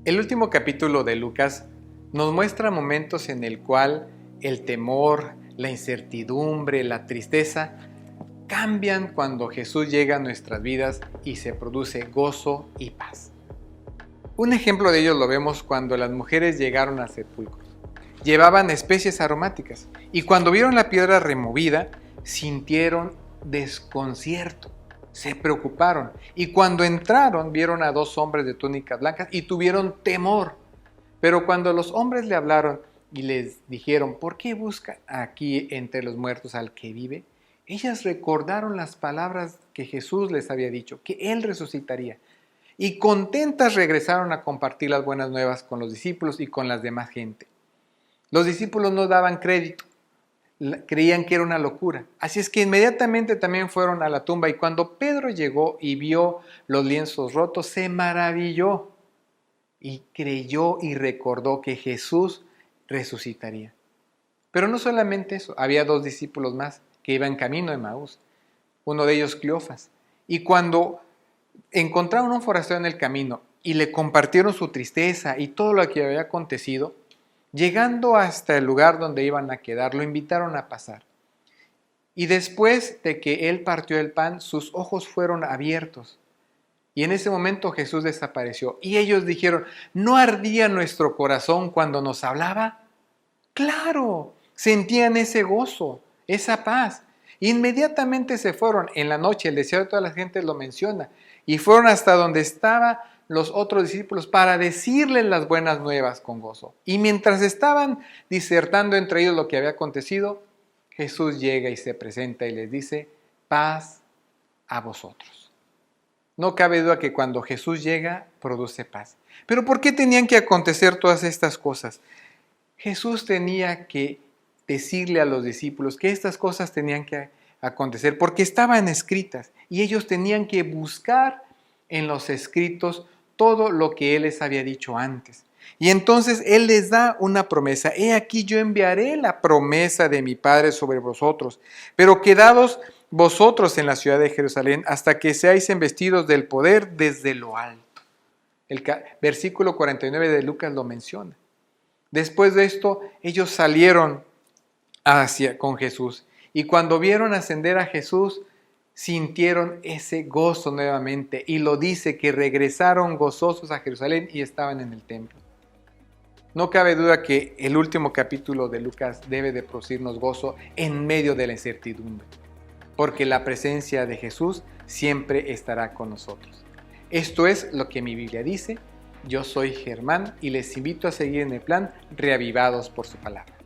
El último capítulo de Lucas nos muestra momentos en el cual el temor, la incertidumbre, la tristeza cambian cuando Jesús llega a nuestras vidas y se produce gozo y paz. Un ejemplo de ello lo vemos cuando las mujeres llegaron al sepulcro. Llevaban especies aromáticas y cuando vieron la piedra removida, sintieron desconcierto, se preocuparon y cuando entraron vieron a dos hombres de túnicas blancas y tuvieron temor. Pero cuando los hombres le hablaron y les dijeron, ¿por qué buscan aquí entre los muertos al que vive? Ellas recordaron las palabras que Jesús les había dicho, que Él resucitaría. Y contentas regresaron a compartir las buenas nuevas con los discípulos y con las demás gente. Los discípulos no daban crédito, creían que era una locura. Así es que inmediatamente también fueron a la tumba y cuando Pedro llegó y vio los lienzos rotos, se maravilló y creyó y recordó que Jesús resucitaría. Pero no solamente eso, había dos discípulos más que iban camino de Emaús, uno de ellos Cleofas. Y cuando encontraron a un forastero en el camino y le compartieron su tristeza y todo lo que había acontecido, llegando hasta el lugar donde iban a quedar, lo invitaron a pasar. Y después de que él partió el pan, sus ojos fueron abiertos. Y en ese momento Jesús desapareció. Y ellos dijeron, ¿no ardía nuestro corazón cuando nos hablaba? Claro, sentían ese gozo, esa paz. Inmediatamente se fueron. En la noche, el deseo de toda la gente lo menciona. Y fueron hasta donde estaban los otros discípulos para decirles las buenas nuevas con gozo. Y mientras estaban disertando entre ellos lo que había acontecido, Jesús llega y se presenta y les dice, paz a vosotros. No cabe duda que cuando Jesús llega, produce paz. Pero ¿por qué tenían que acontecer todas estas cosas? Jesús tenía que decirle a los discípulos que estas cosas tenían que acontecer porque estaban escritas y ellos tenían que buscar en los escritos todo lo que Él les había dicho antes. Y entonces Él les da una promesa. He aquí yo enviaré la promesa de mi Padre sobre vosotros, pero quedados vosotros en la ciudad de Jerusalén hasta que seáis embestidos del poder desde lo alto. El versículo 49 de Lucas lo menciona. Después de esto, ellos salieron con Jesús y cuando vieron ascender a Jesús, sintieron ese gozo nuevamente y lo dice que regresaron gozosos a Jerusalén y estaban en el templo. No cabe duda que el último capítulo de Lucas debe de producirnos gozo en medio de la incertidumbre, porque la presencia de Jesús siempre estará con nosotros. Esto es lo que mi Biblia dice. Yo soy Germán y les invito a seguir en el plan Reavivados por su palabra.